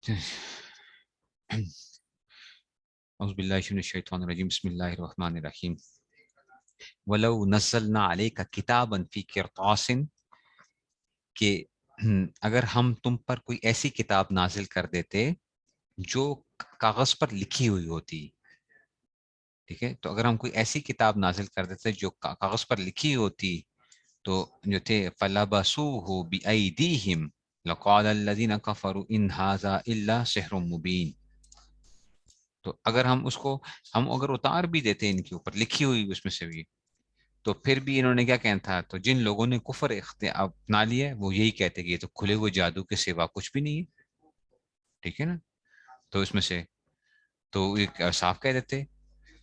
اعوذ باللہ من الشیطان الرجیم بسم اللہ الرحمن الرحیم ولو نزلنا علیک کتابا فی قرطاس کہ اگر ہم تم پر کوئی ایسی کتاب نازل کر دیتے جو کاغذ پر لکھی ہوئی ہوتی، ٹھیک ہے، تو اگر ہم کوئی ایسی کتاب نازل کر دیتے جو کاغذ پر لکھی ہوتی تو جو تھے فَلَبَسُوهُ بِأَيْدِيهِمْ لَقَالَ الَّذِينَ كَفَرُوا إِنْ هَذَا إِلَّا سِحْرٌ مُبِينٌ، تو اگر ہم اس کو اگر اتار بھی دیتے ان کے اوپر لکھی ہوئی اس میں سے بھی، تو پھر بھی انہوں نے کیا کہنا تھا، تو جن لوگوں نے کفر اپنا لیا وہ یہی کہتے کہ یہ تو کھلے ہوئے جادو کے سوا کچھ بھی نہیں ہے، ٹھیک ہے نا، تو اس میں سے تو ایک صاف کہہ دیتے،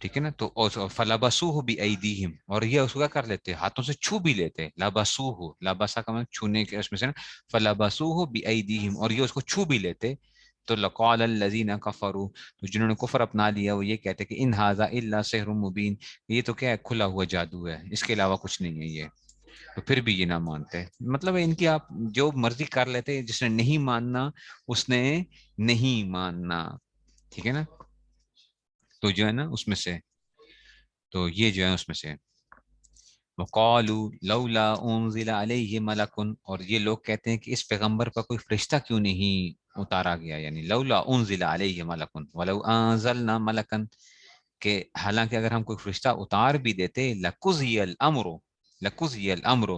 ٹھیک ہے نا، تو فلبسوہ بِأَيْدِيهِمْ، اور یہ اس کو کیا کر لیتے، ہاتھوں سے چھو بھی لیتے، لبسوہ، لبسا کا مطلب چھونے کے اس میں سے نا، فلبسوہ بِأَيْدِيهِمْ، اور یہ اس کو چھو بھی لیتے، تو لقال الذین کفروا، تو جنہوں نے کفر اپنا لیا وہ یہ کہتے کہ ان ھذا الا سحر مبین، یہ تو کیا ہے، کھلا ہوا جادو ہے، اس کے علاوہ کچھ نہیں ہے یہ، تو پھر بھی یہ نہ مانتے، مطلب ان کی آپ جو مرضی کر لیتے، جس نے نہیں ماننا اس نے نہیں ماننا، ٹھیک ہے نا، تو جو ہے نا اس میں سے، تو یہ جو ہے اس میں سے وقالوا لولا انزل علیہ ملک، اور یہ لوگ کہتے ہیں کہ اس پیغمبر پر کوئی فرشتہ کیوں نہیں اتارا گیا، یعنی لولا انزل علیہ ملک ولو انزلنا ملکا، کہ حالانکہ اگر ہم کوئی فرشتہ اتار بھی دیتے لقضی الامر، لقضی الامر،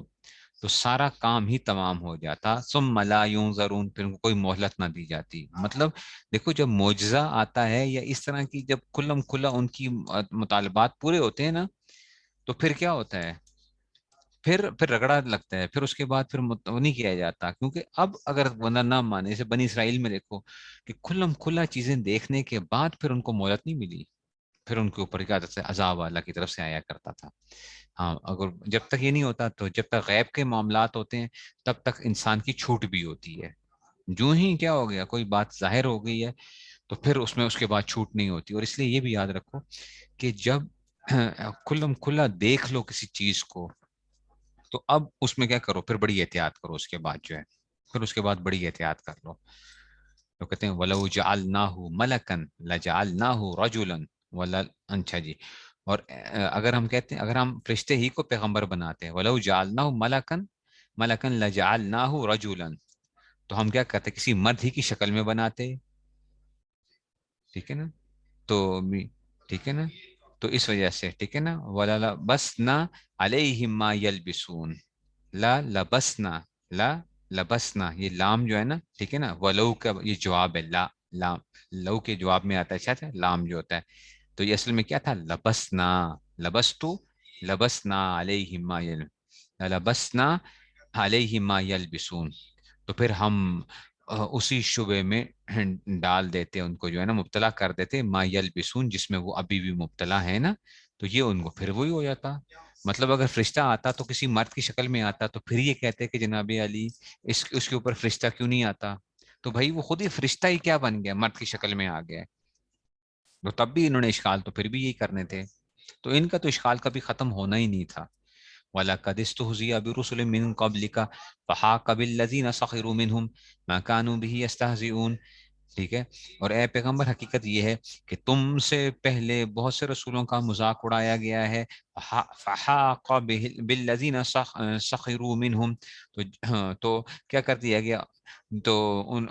تو سارا کام ہی تمام ہو جاتا، ثم لا ينظرون، پھر ان کو کوئی مہلت نہ دی جاتی، مطلب دیکھو جب معجزہ آتا ہے یا اس طرح کی جب کھلم کھلا ان کی مطالبات پورے ہوتے ہیں نا، تو پھر کیا ہوتا ہے، پھر رگڑا لگتا ہے، پھر اس کے بعد پھر نہیں کیا جاتا، کیونکہ اب اگر بندہ نہ مانے، جیسے بنی اسرائیل میں دیکھو کہ کھلم کھلا چیزیں دیکھنے کے بعد پھر ان کو مہلت نہیں ملی، پھر ان کے اوپر کیا سے عذاب اللہ کی طرف سے آیا کرتا تھا، ہاں اگر جب تک یہ نہیں ہوتا، تو جب تک غیب کے معاملات ہوتے ہیں تب تک انسان کی چھوٹ بھی ہوتی ہے، جو ہی کیا ہو گیا کوئی بات ظاہر ہو گئی ہے تو پھر اس میں اس کے بعد چھوٹ نہیں ہوتی، اور اس لیے یہ بھی یاد رکھو کہ جب کھلم کھلا دیکھ لو کسی چیز کو، تو اب اس میں کیا کرو، پھر بڑی احتیاط کرو، اس کے بعد جو ہے پھر اس کے بعد بڑی احتیاط کر لو، تو کہتے ہیں وَلَوْ جَعَلْنَاهُ مَلَكًا لَجَعَلْنَاهُ رَجُلًا ولا، اچھا جی، اور اگر ہم کہتے ہیں اگر ہم فرشتے ہی کو پیغمبر بناتے ہیں، وَلَوْ جَعَلْنَاهُ مَلَكًا مَلَكًا لَجَعَلْنَاهُ رَجُلًا، تو ہم کیا کرتے، کسی مرد ہی کی شکل میں بناتے، ٹھیک ہے نا، تو ٹھیک ہے نا، تو اس وجہ سے ٹھیک ہے نا، وَلَا لَبَسْنَا عَلَيْهِمْ مَا يَلْبِسُونَ، لا لبسنا، لا لبسنا، یہ لام جو ہے نا، ٹھیک ہے نا، ولو کا یہ جواب ہے، لا لام لو کے جواب میں آتا ہے، اچھا تھا لام جو ہوتا ہے، تو یہ اصل میں کیا تھا، لبسنا، لبستو، لبسنا علیہم ما لبسنا علیہم ما یلبسون، تو پھر ہم اسی شبے میں ڈال دیتے ان کو، جو ہے نا مبتلا کر دیتے، ما یلبسون، جس میں وہ ابھی بھی مبتلا ہے نا، تو یہ ان کو پھر وہی ہو جاتا، مطلب اگر فرشتہ آتا تو کسی مرد کی شکل میں آتا، تو پھر یہ کہتے کہ جناب علی اس کے اوپر فرشتہ کیوں نہیں آتا، تو بھائی وہ خود ہی فرشتہ ہی کیا بن گیا، مرد کی شکل میں آ گیا، تو تب بھی انہوں نے اشکال تو پھر بھی یہی کرنے تھے، تو ان کا تو اشکال کبھی ختم ہونا ہی نہیں تھا، وَلَقَدِ اسْتُهْزِئَ بِرُسُلٍ مِّن قَبْلِكَ فَحَاقَ بِالَّذِينَ سَخِرُوا مِنْهُمْ مَا كَانُوا بِهِ يَسْتَهْزِئُونَ، ٹھیک ہے، اور اے پیغمبر حقیقت یہ ہے کہ تم سے پہلے بہت سے رسولوں کا مذاق اڑایا گیا ہے، فحاق بالذین سخروا منہم، تو کیا کر دیا گیا، تو ان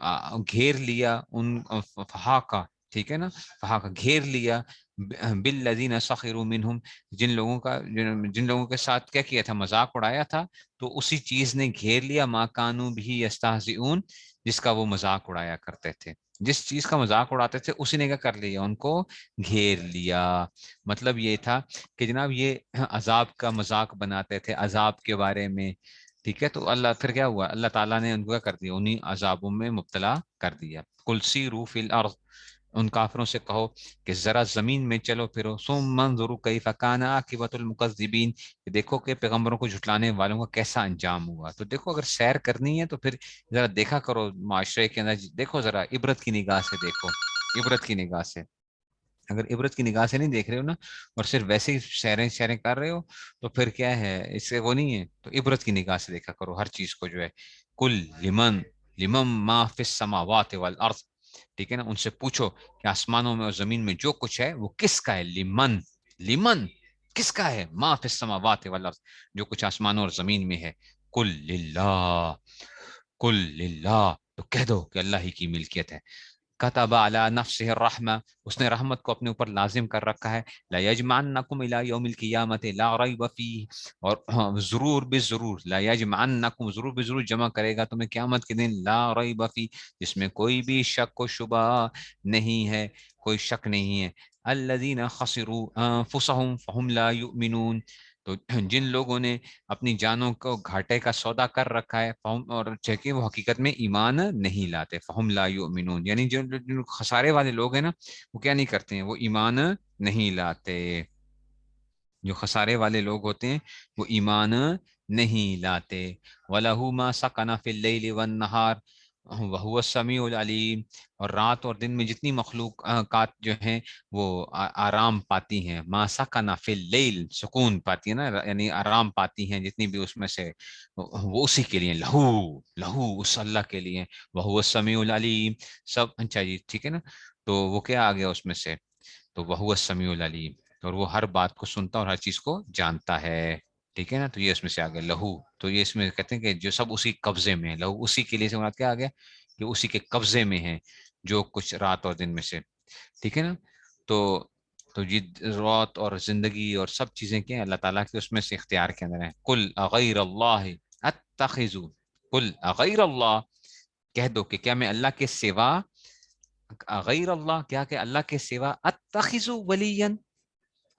گھیر لیا ان، فحاقہ، ٹھیک ہے نا، فحاقہ گھیر لیا، بالذین سخروا منہم، جن لوگوں کے ساتھ کیا کیا تھا، مذاق اڑایا تھا، تو اسی چیز نے گھیر لیا، ما کانوا بھی یستہزئون، جس کا وہ مذاق اڑایا کرتے تھے، جس چیز کا مذاق اڑاتے تھے اسی نے کیا کر لیا، ان کو گھیر لیا، مطلب یہ تھا کہ جناب یہ عذاب کا مذاق بناتے تھے، عذاب کے بارے میں، ٹھیک ہے، تو اللہ پھر کیا ہوا، اللہ تعالیٰ نے ان کو کیا کر دیا، انہی عذابوں میں مبتلا کر دیا، قل سیروا فی الارض، ان کافروں سے کہو کہ ذرا زمین میں چلو پھرو، ثم انظروا کیف کان عاقبۃ المکذبین، دیکھو کہ پیغمبروں کو جھٹلانے والوں کا کیسا انجام ہوا، تو دیکھو اگر سیر کرنی ہے تو پھر ذرا دیکھا کرو معاشرے کے اندر، دیکھو ذرا عبرت کی نگاہ سے دیکھو، عبرت کی نگاہ سے، اگر عبرت کی نگاہ سے نہیں دیکھ رہے ہو نا، اور صرف ویسے ہی شہریں شہریں کر رہے ہو، تو پھر کیا ہے، اس سے وہ نہیں ہے، تو عبرت کی نگاہ سے دیکھا کرو ہر چیز کو، جو ہے کل لمن ما فی السماوات والارض، ٹھیک ہے نا. ان سے پوچھو کہ آسمانوں میں اور زمین میں جو کچھ ہے وہ کس کا ہے. لمن، لمن کس کا ہے. ما فی السماوات والارض، جو کچھ آسمانوں اور زمین میں ہے. کل للہ، کل للہ، تو کہہ دو کہ اللہ ہی کی ملکیت ہے. کتب علی نفسہ الرحمہ، اس نے رحمت کو اپنے اوپر لازم کر رکھا ہے. لا یجمعنکم الی یوم القیامۃ لا ریب فیہ، اور ضرور بے ضرور، لا یجمعنکم ضرور بے ضرور جمع کرے گا تمہیں قیامت کے دن، لا ریب فیہ جس میں کوئی بھی شک و شبہ نہیں ہے، کوئی شک نہیں ہے. الذین خسروا انفسهم فهم لا یؤمنون، تو جن لوگوں نے اپنی جانوں کو گھاٹے کا سودا کر رکھا ہے، اور کہ وہ حقیقت میں ایمان نہیں لاتے. فہم لا یؤمنون، یعنی جو خسارے والے لوگ ہیں نا، وہ کیا نہیں کرتے ہیں، وہ ایمان نہیں لاتے. جو خسارے والے لوگ ہوتے ہیں وہ ایمان نہیں لاتے. وَلَهُ مَا سَكَنَ فِي اللَّيْلِ وَالنَّهَارِ وَهُوَ السَّمِيعُ الْعَلِيمُ، اور رات اور دن میں جتنی مخلوقات جو ہیں وہ آرام پاتی ہیں. ما سکن فی اللیل، سکون پاتی ہے نا، یعنی آرام پاتی ہیں جتنی بھی اس میں سے، وہ اسی کے لیے. لہو، لہو اس اللہ کے لیے. وَهُوَ السَّمِيعُ الْعَلِيمُ سب. اچھا جی ٹھیک ہے نا. تو وہ کیا آ گیا اس میں سے، تو وَهُوَ السَّمِيعُ الْعَلِيمُ، اور وہ ہر بات کو سنتا اور ہر چیز کو جانتا ہے. ٹھیک ہے نا. تو یہ اس میں سے آ گیا لہو. تو یہ اس میں کہتے ہیں کہ جو سب اسی قبضے میں ہے. لہو اسی کے لیے سے مراد کیا آ گیا، کہ اسی کے قبضے میں ہے جو کچھ رات اور دن میں سے. ٹھیک ہے نا. تو یہ رات اور زندگی اور سب چیزیں کیا ہیں، اللہ تعالیٰ کے اس میں سے اختیار کے اندر ہیں. کل اغیر اللہ اتخذ، کل اغیر اللہ، کہہ دو کہ کیا میں اللہ کے سوا، غیر اللہ کیا کہ اللہ کے سوا، اتخذ ولیا،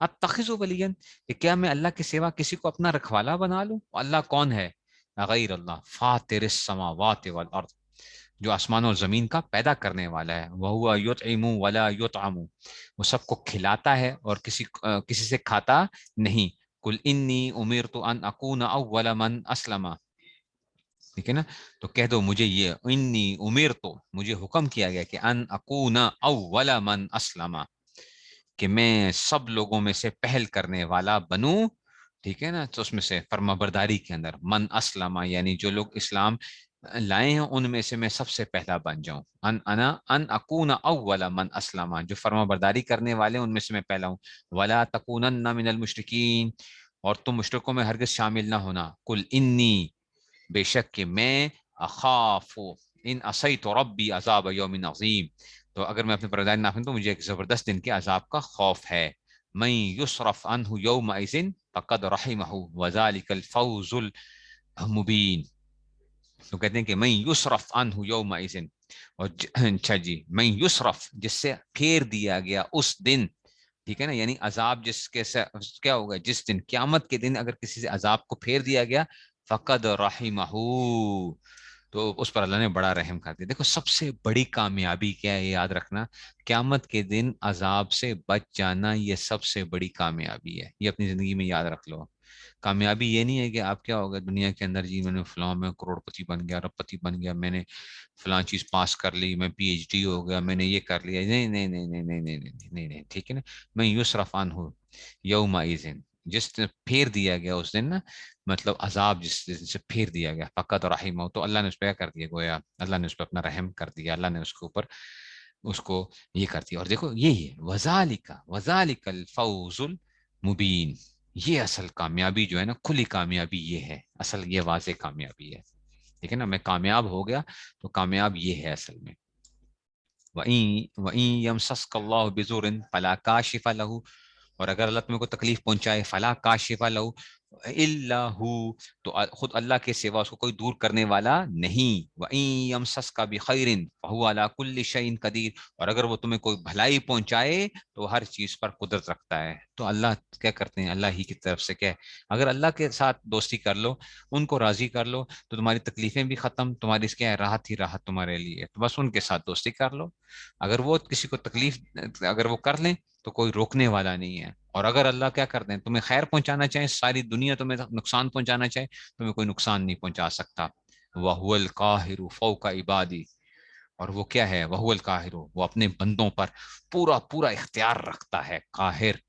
اتخذ ولیا کہ کیا میں اللہ کے سوا کسی کو اپنا رکھوالا بنا لوں. اللہ کون ہے، غیر اللہ. فاطر السماوات والارض، جو آسمان اور زمین کا پیدا کرنے والا ہے. وَهُوَ يُطْعِمُ وَلَا يُطْعَمُ، وہ سب کو کھلاتا ہے اور کسی سے کھاتا نہیں. قُلْ إِنِّي أُمِرْتُ أَنْ أَكُونَ أَوَّلَ مَنْ أَسْلَمَ، ٹھیک ہے نا. تو کہہ دو مجھے یہ، انی امرت، مجھے حکم کیا گیا کہ ان اکون اول من اسلم، کہ میں سب لوگوں میں سے پہل کرنے والا بنوں. ٹھیک ہے نا. تو اس میں سے فرما برداری کے اندر من اسلم، یعنی جو لوگ اسلام لائے ہیں ان میں سے میں سب سے پہلا بن جاؤں. ان اکون اول من اسلم، جو فرما برداری کرنے والے ان میں سے میں پہلا ہوں. ولا تکونن من المشرکین، اور تم مشرکوں میں ہرگز شامل نہ ہونا. قل انی، بے شک کہ میں، اخاف ان عصیت ربی عذاب یوم عظیم، تو اگر میں اپنے پروردگار نافرمانی تو مجھے ایک زبردست دن کے عذاب کا خوف ہے. من یصرف عنہ یومئذ فقد رحمہ وذلک الفوز المبین. تو کہتے ہیں کہ من یصرف عنہ یومئذ، اور اچھا جی، من یصرف جس سے پھیر دیا گیا اس دن. ٹھیک ہے نا. یعنی عذاب جس کے کیا ہوگا، جس دن قیامت کے دن اگر کسی سے عذاب کو پھیر دیا گیا، فقد رحمہ، تو اس پر اللہ نے بڑا رحم کر دیا. دیکھو سب سے بڑی کامیابی کیا ہے، یہ یاد رکھنا، قیامت کے دن عذاب سے بچ جانا، یہ سب سے بڑی کامیابی ہے. یہ اپنی زندگی میں یاد رکھ لو. کامیابی یہ نہیں ہے کہ آپ کیا ہوگا دنیا کے اندر، جی میں نے فلاں میں کروڑ پتی بن گیا، ارب پتی بن گیا، میں نے فلاں چیز پاس کر لی، میں پی ایچ ڈی ہو گیا، میں نے یہ کر لیا. نہیں نہیں نہیں نہیں نہیں نہیں نہیں نہیں نہیں. ٹھیک ہے نا. میں یصرف عنہ یومئذ، جس دن پھیر دیا گیا اس دن نا، مطلب عذاب جس دن سے پھیر دیا گیا، فقط رحمہ، تو اللہ نے اس پہ کیا کر دیا، گویا اللہ نے اس پہ اپنا رحم کر دیا، اللہ نے اس کے اوپر اس کو یہ کر دیا. اور دیکھو یہی ہے وذالک الفوز المبین، یہ اصل کامیابی جو ہے نا، کھلی کامیابی یہ ہے اصل، یہ واضح کامیابی ہے. ٹھیک ہے نا. میں کامیاب ہو گیا تو کامیاب یہ ہے اصل میں. وَإِن يَمْسَسْكَ اللَّهُ بِضُرٍّ فَلَا كَاشِفَ لَهُ، اور اگر اللہ تمہیں کو تکلیف پہنچائے، فلا کاشف لہ الا ہو، تو خود اللہ کے سوا اس کو کوئی دور کرنے والا نہیں. وَإِن يَمْسَسْكَ بِخَيْرٍ فَهُوَ عَلَى كُلِّ شَيْءٍ قَدِيرٌ، اور اگر وہ تمہیں کوئی بھلائی پہنچائے تو ہر چیز پر قدرت رکھتا ہے. تو اللہ کیا کرتے ہیں، اللہ ہی کی طرف سے کیا ہے، اگر اللہ کے ساتھ دوستی کر لو، ان کو راضی کر لو، تو تمہاری تکلیفیں بھی ختم، تمہاری اس کیا ہے، راحت ہی راحت تمہارے لیے. تو بس ان کے ساتھ دوستی کر لو. اگر وہ کسی کو تکلیف اگر وہ کر لیں تو کوئی روکنے والا نہیں ہے. اور اگر اللہ کیا کر دیں، تمہیں خیر پہنچانا چاہے، ساری دنیا تمہیں نقصان پہنچانا چاہے، تمہیں کوئی نقصان نہیں پہنچا سکتا. وَهُوَ الْقَاهِرُ فَوْقَ عِبَادِهِ، اور وہ کیا ہے، وَهُوَ الْقَاهِرُ، وہ اپنے بندوں پر پورا پورا اختیار رکھتا ہے. قاہر،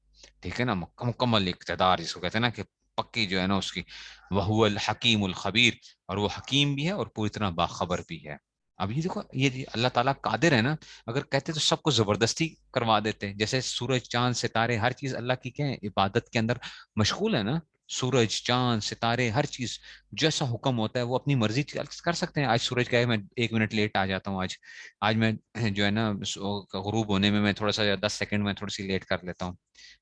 ٹھیک ہے نا، مکمل اقتدار جس کو کہتے ہیں نا، کہ پکی جو ہے نا اس کی. وَهُوَ الْحَكِيمُ الْخَبِيرُ، اور وہ حکیم بھی ہے اور پوری طرح باخبر بھی ہے. اب یہ دیکھو یہ اللہ تعالیٰ قادر ہے نا، اگر کہتے تو سب کو زبردستی کروا دیتے، جیسے سورج چاند ستارے ہر چیز اللہ کی کیا ہے عبادت کے اندر مشغول ہے نا، سورج چاند ستارے ہر چیز جیسا حکم ہوتا ہے وہ اپنی مرضی کر سکتے ہیں. آج سورج کا ہے میں 1 منٹ لیٹ آ جاتا ہوں، آج میں جو ہے نا غروب ہونے میں تھوڑا سا 10 سیکنڈ میں تھوڑی سی لیٹ کر لیتا ہوں.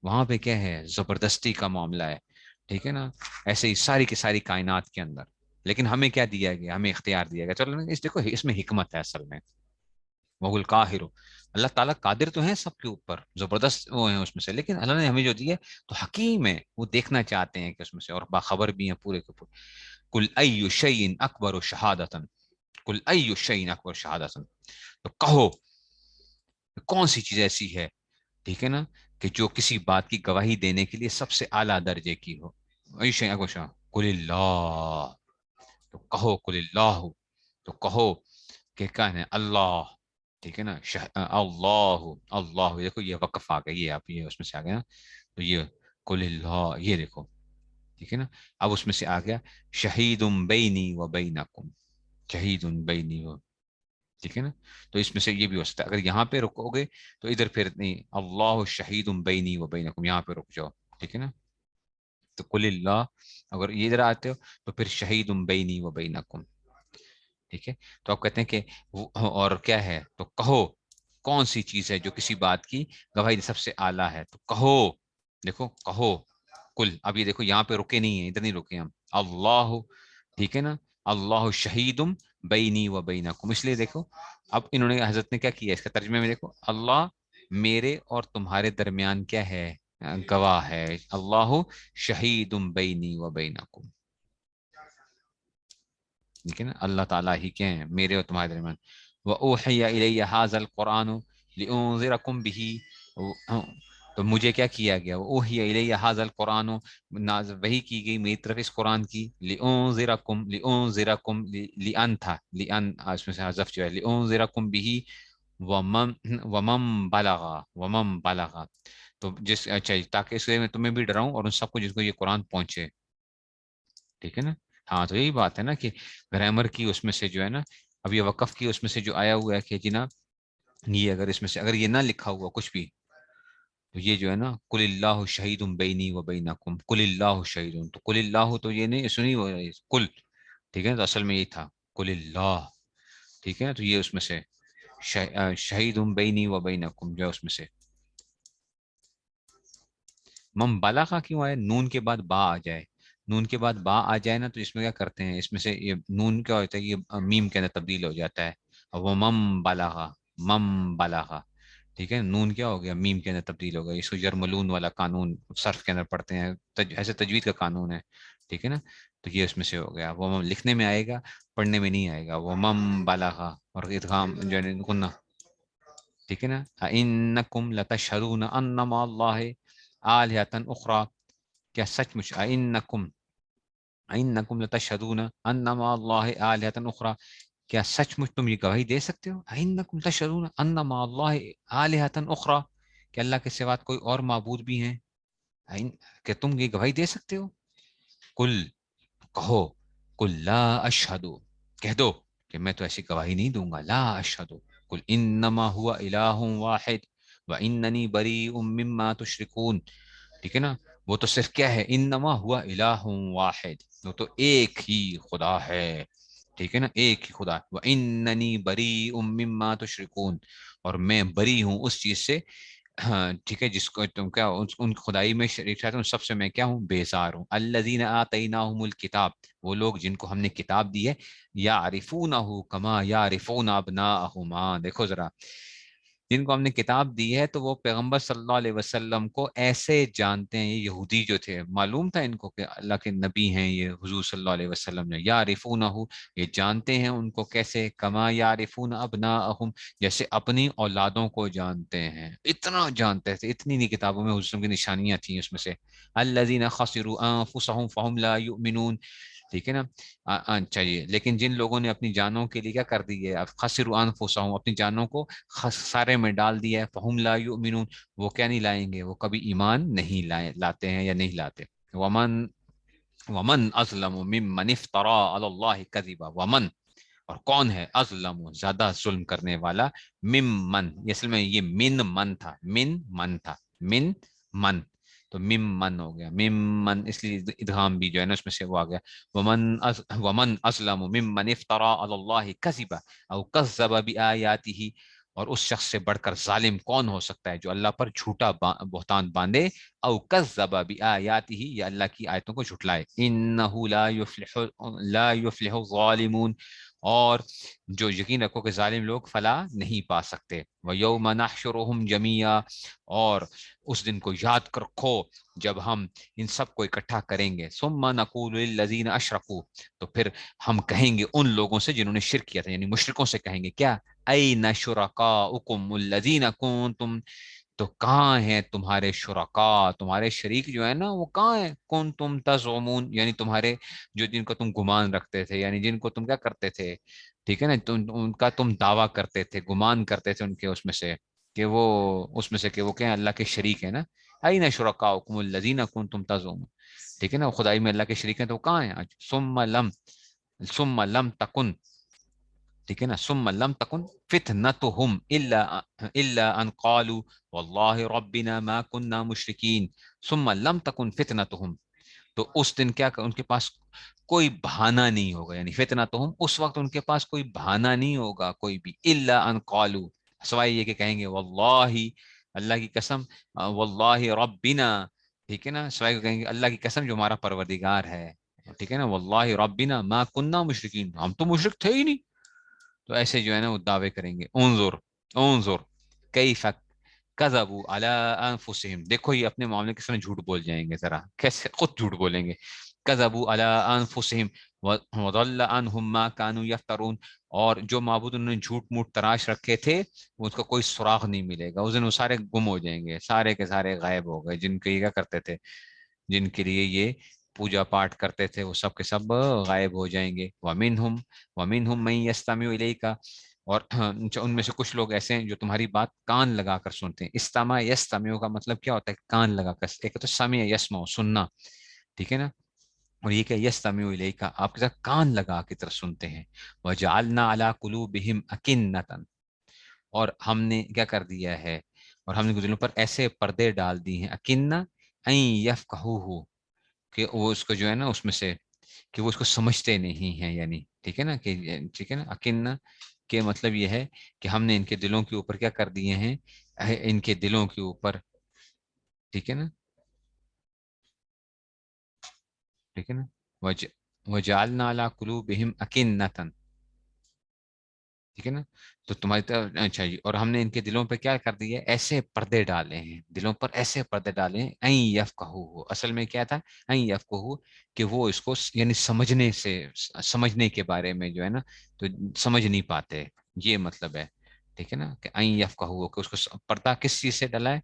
وہاں پہ کیا ہے زبردستی کا معاملہ ہے، ٹھیک ہے نا. ایسے ہی ساری کی ساری کائنات کے اندر، لیکن ہمیں کیا دیا گیا، ہمیں اختیار دیا گیا. چلو اس دیکھو اس میں حکمت ہے اصل میں. وہ القاہر، اللہ تعالیٰ قادر تو ہیں سب کے اوپر، زبردست وہ ہیں اس میں سے، لیکن اللہ نے ہمیں جو دی ہے تو حکیم ہے، وہ دیکھنا چاہتے ہیں کہ اس میں سے، اور باخبر بھی ہیں پورے کے پورے. کل ای شیء اکبر شہادتا، کل ای شیء اکبر شہادتا، تو کہو کون سی چیز ایسی ہے، ٹھیک ہے نا، کہ جو کسی بات کی گواہی دینے کے لیے سب سے اعلیٰ درجے کی ہو. ای شیء اکبر شہادتا قل اللہ، تو کہو قل اللہ، تو کہو کہ کہنا ہے اللہ، ٹھیک ہے نا. اللہ اللہ، دیکھو یہ وقف آ گیا، یہ آپ یہ اس میں سے آ گیا نا، تو یہ قل اللہ یہ دیکھو، ٹھیک ہے نا. اب اس میں سے آ گیا شہید بینی و بینکم، شہید بینی و، ٹھیک ہے نا. تو اس میں سے یہ بھی ہو سکتا ہے اگر یہاں پہ رکو گے تو ادھر پھر نہیں، اللہ شہید بینی و بینکم یہاں پہ رک جاؤ، ٹھیک ہے نا. تو قل اللہ اگر یہ ادھر آتے ہو تو پھر شہید بینی و بینکم، ٹھیک ہے. تو آپ کہتے ہیں کہ اور کیا ہے، تو کہو کون سی چیز ہے جو کسی بات کی گواہی سب سے اعلیٰ ہے، تو کہو، دیکھو کہو کل. اب یہ دیکھو یہاں پہ رکے نہیں ہیں، ادھر نہیں رکے ہم، اللہ، ٹھیک ہے نا. اللہ شہید بینی و بینکم، اس لیے دیکھو اب انہوں نے حضرت نے کیا کیا اس کا ترجمے میں، دیکھو اللہ میرے اور تمہارے درمیان کیا ہے گواہ ہے، اللہ شہید بینی و بینکم، ٹھیک ہے نا. اللہ تعالیٰ ہی کیا ہیں میرے اور تمہارے درمیان. وَأُوحِيَ إِلَيَّ هَذَا الْقُرْآنُ لِأُنذِرَكُم بِهِ، تو مجھے کیا کیا گیا، وَأُوحِيَ إِلَيَّ هَذَا الْقُرْآنُ، وحی کی گئی میری طرف اس قرآن کی، لِأُنذِرَكُم، لِأُنذِرَكُم لِأَن تھا، لِأَن اس میں سے حذف جو ہے، لِأُنذِرَكُم بِهِ وَمَن بَلَغَ، وَمَن بَلَغَ، تو جس اچھا تاکہ اس میں تمہیں بھی ڈراؤں اور ان سب کو جس کو یہ قرآن پہنچے، ٹھیک ہے نا. ہاں تو یہی بات ہے نا کہ گرامر کی اس میں سے جو ہے نا، اب یہ وقف کی اس میں سے جو آیا ہوا ہے کہ جنا یہ اگر اس میں سے اگر یہ نہ لکھا ہوا کچھ بھی، تو یہ جو ہے نا قل اللہ شہید بینی و بینکم، قل اللہ شہید، تو قل اللہ تو یہ نہیں سنی ہو کل، ٹھیک ہے. تو اصل میں یہ تھا قل اللہ، ٹھیک ہے نا. تو یہ اس میں سے شہید بینی و بینکم جو ہے اس میں سے مم بالا کا کیوں آئے، نون کے بعد با آ جائے، نون کے بعد با آ جائے نا، تو اس میں کیا کرتے ہیں، اس میں سے یہ نون کیا ہوتا ہے یہ میم کے اندر تبدیل ہو جاتا ہے، اور وہ مم بالا، مم بالا، ٹھیک ہے. نون کیا ہو گیا میم کے اندر تبدیل ہو گیا. اس کو یرملون والا قانون صرف کے اندر پڑھتے ہیں، ایسے تجوید کا قانون ہے، ٹھیک ہے نا. تو یہ اس میں سے ہو گیا، وہ لکھنے میں آئے گا پڑھنے میں نہیں آئے گا، وہ مم بالا، اور ادغام جو ہے غنہ، ٹھیک ہے نا. انکم لتشہدون ان مع اللہ آلہۃ اخری، کیا سچ مچ انکم لتشہدون ان مع اللہ آلہۃ اخری، کیا سچ مچ تم یہ گواہی دے سکتے ہو، انکم تشہدون ان مع اللہ آلہۃ اخری، کہ اللہ کے سوا کوئی اور معبود بھی ہیں، کہ تم یہ گواہی دے سکتے ہو. کل کہو، کل لا اشہد، کہہ دو کہ میں تو ایسی گواہی نہیں دوں گا، لا اشہد، کل انما ہوا الہ واحد واننی بریء مما تشرکون، ٹھیک ہے نا. وہ تو صرف کیا ہے، انما ہوا الہ واحد، وہ تو ایک ہی خدا ہے، ٹھیک ہے نا، ایک ہی خدا. واننی بریء مما تشرکون، اور میں بری ہوں اس چیز سے، ہاں ٹھیک ہے، جس کو تم کیا ان خدائی میں شریک ٹھہراتے ہو، سب سے میں کیا ہوں بیزار ہوں. الذین آتیناہم الکتاب، وہ لوگ جن کو ہم نے کتاب دی ہے، یعرفونہ کما یعرفون ابناءہم، دیکھو ذرا، جن کو ہم نے کتاب دی ہے تو وہ پیغمبر صلی اللہ علیہ وسلم کو ایسے جانتے ہیں. یہ یہودی جو تھے معلوم تھا ان کو کہ اللہ کے نبی ہیں یہ حضور صلی اللہ علیہ وسلم نے، یعرفونہ، یہ جانتے ہیں ان کو کیسے، کما یعرفون ابناءہم، جیسے اپنی اولادوں کو جانتے ہیں، اتنا جانتے تھے، اتنی نہیں کتابوں میں حضور کی نشانیاں تھیں اس میں سے. الذین خسروا انفسهم فهم لا یؤمنون، ٹھیک ہے نا. چاہیے لیکن جن لوگوں نے اپنی جانوں کے لیے کیا کر دی ہے، اب خسروا انفسهم، اپنی جانوں کو خسارے میں ڈال دیا ہے، فهم لا یؤمنون، وہ کیا نہیں لائیں گے، وہ کبھی ایمان نہیں لاتے ہیں یا نہیں لاتے. ومن اظلم ممن افترى على الله كذبا، ومن، اور کون ہے اظلم زیادہ ظلم کرنے والا ممن، یہ اصل میں یہ من من تھا، من من تھا، من من، تو ممن ہو گیا ممن، اس لیے ادغام بھی جو ہے نا اس میں سے وہ آ گیا ومن اسلم ممن افترا علی اللہ کذبا او کذب بآیاتہ، اور اس شخص سے بڑھ کر ظالم کون ہو سکتا ہے جو اللہ پر جھوٹا بہتان باندھے، او کذب بآیاتہ، یا اللہ کی آیتوں کو جھٹلائے، انہ لا یفلح الظالمون، اور جو یقین رکھو کہ ظالم لوگ فلاح نہیں پا سکتے، وَيَوْمَ نَحْشُرُهُمْ جَمِيعًا، اور اس دن کو یاد رکھو جب ہم ان سب کو اکٹھا کریں گے، ثُمَّ نَقُولُ لِلَّذِينَ أَشْرَكُوا، تو پھر ہم کہیں گے ان لوگوں سے جنہوں نے شرک کیا تھا، یعنی مشرکوں سے کہیں گے کیا، أَيْنَ شُرَكَاؤُكُمُ الَّذِينَ كُنتُمْ، تو کہاں ہیں تمہارے شرکا، تمہارے شریک جو ہے نا وہ کہاں ہیں، کون تم تزعمون، یعنی تمہارے جو جن کو تم گمان رکھتے تھے، یعنی جن کو تم کیا کرتے تھے، ٹھیک ہے نا، ان کا تم دعویٰ کرتے تھے، گمان کرتے تھے ان کے اس میں سے کہ وہ اس میں سے کہ وہ کیا اللہ کے شریک ہیں نا، این شرکاؤکم الذین کنتم تزعمون، ٹھیک ہے نا، خدائی میں اللہ کے شریک ہیں تو کہاں ہیں آج، ثم لم تکن، ٹھیک ہے نا، ثم لم تکن فتنتهم الا ان قالوا والله ربنا ما كنا مشرکین، ثم لم تکن فتنتهم، تو اس دن کیا ان کے پاس کوئی بہانہ نہیں ہوگا، یعنی فتنتهم اس وقت ان کے پاس کوئی بہانہ نہیں ہوگا کوئی بھی، الا ان قالوا، سوائے یہ کہ کہیں گے واللہ، اللہ کی قسم، واللہ ربنا، ٹھیک ہے نا، سوائے کہ کہیں گے اللہ کی قسم جو ہمارا پروردگار ہے، ٹھیک ہے نا، واللہ ربنا ما کننا مشرکین، ہم تو مشرک تھے ہی نہیں، تو ایسے جو ہے نا وہ دعوے کریں گے، انظر کیف کذبوا علی انفسہم، دیکھو یہ اپنے معاملے کے سامنے جھوٹ بول جائیں گے، ذرا کیسے خود جھوٹ بولیں گے، کذبوا علی انفسہم وضل عنہم ما كانوا یفترون، اور جو معبود انہوں نے جھوٹ موٹ تراش رکھے تھے اس کا کوئی سراغ نہیں ملے گا، اس دن وہ سارے گم ہو جائیں گے، سارے کے سارے غائب ہو گئے، جن کے یہ کیا کرتے تھے، جن کے لیے یہ پوجا پاٹ کرتے تھے وہ سب کے سب غائب ہو جائیں گے، وَمِنْهُمْ مَن يَسْتَمِعُ إِلَيْكَ، اور ان میں سے کچھ لوگ ایسے ہیں جو تمہاری بات کان لگا کر سنتے ہیں، استمع یستمع کا مطلب کیا ہوتا ہے، کان لگا کر، ایک تو سمع یسمع سننا، ٹھیک ہے نا، اور یہ کہ یستمع الیک آپ کے ساتھ کان لگا کی طرف سنتے ہیں، وجعلنا علی قلوبہم اکنۃ، اور ہم نے کیا کر دیا ہے، اور ہم نے دلوں پر ایسے پردے ڈال دی ہیں، اکنہ ان یفقہوہ، کہ وہ اس کو جو ہے نا اس میں سے کہ وہ اس کو سمجھتے نہیں ہیں، یعنی ٹھیک ہے نا کہ ٹھیک ہے نا، اکنہ کہ مطلب یہ ہے کہ ہم نے ان کے دلوں کے اوپر کیا کر دیے ہیں، ان کے دلوں کے اوپر، ٹھیک ہے نا، ٹھیک ہے نا، وجعلنا علی قلوبہم اکنۃ، ٹھیک ہے نا، تو تمہاری طرف اچھا جی، اور ہم نے ان کے دلوں پہ کیا کر دیا ہے، ایسے پردے ڈالے ہیں، دلوں پر ایسے پردے ڈالے ہیں، این یفقہوہ، اصل میں کیا تھا، این یفقہوہ، کہ وہ اس کو یعنی سمجھنے سے، سمجھنے کے بارے میں جو ہے نا تو سمجھ نہیں پاتے، یہ مطلب ہے، ٹھیک ہے نا، کہ این یفقہوہ، کہ اس کو پردہ کس چیز سے ڈالا ہے،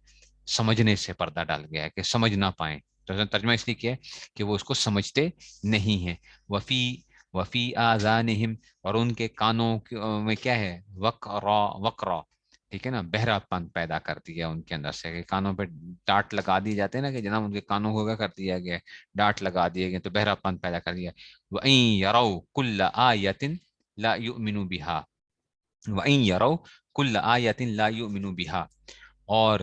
سمجھنے سے پردہ ڈال گیا ہے کہ سمجھ نہ پائیں، تو ترجمہ اس لیے کیا ہے کہ وہ اس کو سمجھتے نہیں ہیں، وفی وفی آذانہم، اور ان کے کانوں میں کیا ہے، وقرا، وقرا، ٹھیک ہے نا، بہرا پن پیدا کر دیا ان کے اندر سے، کہ کانوں پہ ڈانٹ لگا دی جاتے ہیں نا، کہ جناب ان کے کانوں کو کیا کر دیا گیا، ڈانٹ لگا دیے گئے، تو بہرا پن پیدا کر دیا، وَإِن يَرَوْا كُلَّ آيَةٍ لَا يُؤْمِنُوا بِهَا، وَإِن يَرَوْا كُلَّ آيَةٍ لَا يُؤْمِنُوا بِهَا، اور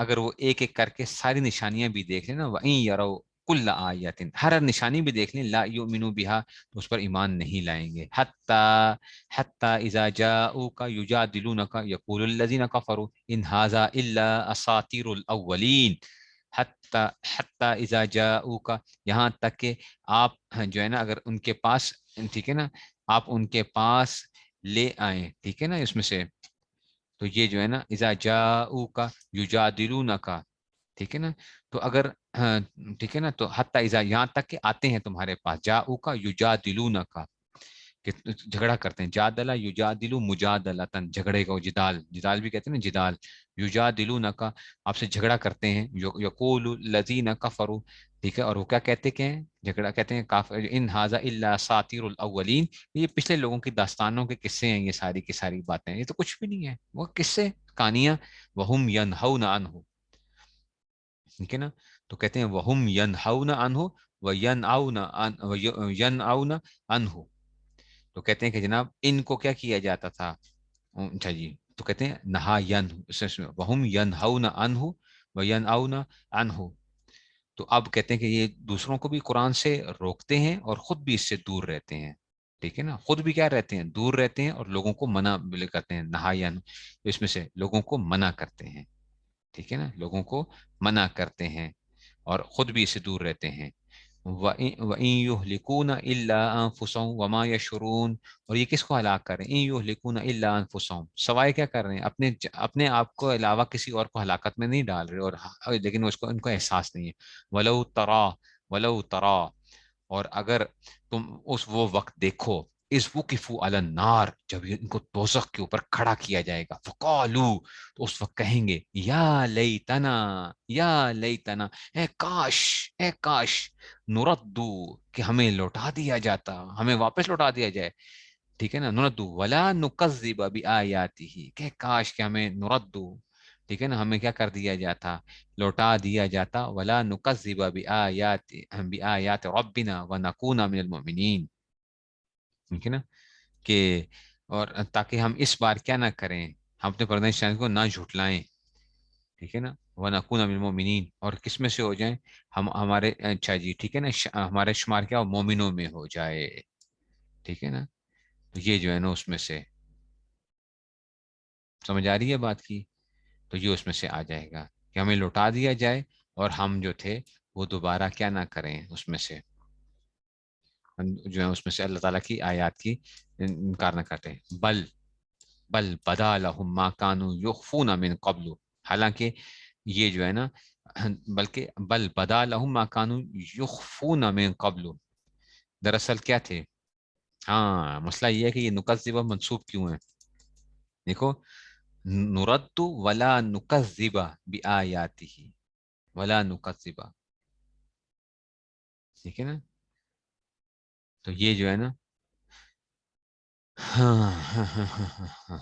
اگر وہ ایک ایک کر کے ساری نشانیاں بھی دیکھ لیں نا، وَإِن يَرَوْا كُلَّ آيَةٍ، ہر نشانی بھی دیکھ لیں، لا يؤمنوا بها، تو اس پر ایمان نہیں لائیں گے، حتی اذا جاءوك يجادلونك يقول الذين كفروا ان هذا الا اساطير الاولين، حتی اذا جاءوك، یہاں تک کہ آپ جو ہے نا اگر ان کے پاس، ٹھیک ہے نا، آپ ان کے پاس لے آئیں، ٹھیک ہے نا، اس میں سے تو یہ جو ہے نا اذا جاءوک یجادلونک، ٹھیک ہے نا، تو اگر ٹھیک ہے نا، تو حتی اذا، یہاں تک کہ آتے ہیں تمہارے پاس، جاءوک یجادلونک، کہ جھگڑا کرتے ہیں، جادلہ یجادلو مجادلتن، جھگڑے کو جدال، جدال بھی کہتے ہیں نا، جدال، یجادلونک، آپ سے جھگڑا کرتے ہیں، یقول الذین کفروا، ٹھیک ہے، اور وہ کیا کہتے کہ ہیں، جھگڑا کہتے ہیں کافر، ان ھذا الا اساطیر الاولین، یہ پچھلے لوگوں کی داستانوں کے قصے ہیں، یہ ساری کی ساری باتیں، یہ تو کچھ بھی نہیں ہے، وہ قصے کہانیاں، وہم ینہون عنہ، ٹھیک ہے نا، تو کہتے ہیں وہم ینہون عنہ وینأون عنہ، تو کہتے ہیں کہ جناب ان کو کیا کیا جاتا تھا، اچھا جی، تو کہتے ہیں نہا ین وہم ینہون عنہ وینأون عنہ، تو اب کہتے ہیں کہ یہ دوسروں کو بھی قرآن سے روکتے ہیں اور خود بھی اس سے دور رہتے ہیں، ٹھیک ہے نا، خود بھی کیا رہتے ہیں، دور رہتے ہیں، اور لوگوں کو منع کرتے ہیں، نہاین اس میں سے لوگوں کو منع کرتے ہیں، ٹھیک ہے نا، لوگوں کو منع کرتے ہیں اور خود بھی اس سے دور رہتے ہیں۔ وَإِن يُهْلِكُونَ إِلَّا أَنفُسَهُمْ وَمَا يَشْعُرُونَ، اور یہ کس کو ہلاک کر رہے ہیں، إِن يُهْلِكُونَ إِلَّا أَنفُسَهُمْ، سوائے کیا کر رہے ہیں، اپنے آپ کو علاوہ کسی اور کو ہلاکت میں نہیں ڈال رہے، اور لیکن اس کو ان کو احساس نہیں ہے۔ وَلَوْ تَرَى وَلَوْ تَرَى، اور اگر تم اس وہ وقت دیکھو، اس وقفوا علی النار، جب ان کو دوزخ کے اوپر کھڑا کیا جائے گا، فقالو، تو اس وقت کہیں گے یا لیتنا، یا لیتنا، اے کاش، اے کاش، نردو، کہ ہمیں لوٹا دیا جاتا، ہمیں واپس لوٹا دیا جائے، ٹھیک ہے نا، نردو ولا نکذب بآیاتہ، کہ کاش کہ ہمیں نردو، ٹھیک ہے نا، ہمیں کیا کر دیا جاتا، لوٹا دیا جاتا، ولا نکذب بآیات ربنا ونکون من المؤمنین، ٹھیک ہے نا، کہ اور تاکہ ہم اس بار کیا نہ کریں، ہم اپنے پردیش کو نہ جھٹلائیں، ٹھیک ہے نا، ونکون من المؤمنین، اور کس میں سے ہو جائیں، ہم ہمارے، اچھا جی ٹھیک ہے نا، ہمارے شمار کیا ہو، مومنوں میں ہو جائے، ٹھیک ہے نا، تو یہ جو ہے نا اس میں سے، سمجھ آ رہی ہے بات کی، تو یہ اس میں سے آ جائے گا کہ ہمیں لوٹا دیا جائے اور ہم جو تھے وہ دوبارہ کیا نہ کریں، اس میں سے ہم جو ہے اس میں سے اللہ تعالیٰ کی آیات کی انکار نہ کرتے، بل بدا لہم ما کانوا یخفون من قبل، حالانکہ یہ جو ہے نا، بلکہ بل بدا لہم ما کانوا یخفون من قبل، دراصل کیا تھے، ہاں مسئلہ یہ ہے کہ یہ نکذب منصوب کیوں ہے، دیکھو، نرد ولا نکذب بآیاتہ، ولا نکذب، ٹھیک ہے نا، تو یہ جو ہے نا، ہاں ہاں ہاں ہاں ہاں ہاں،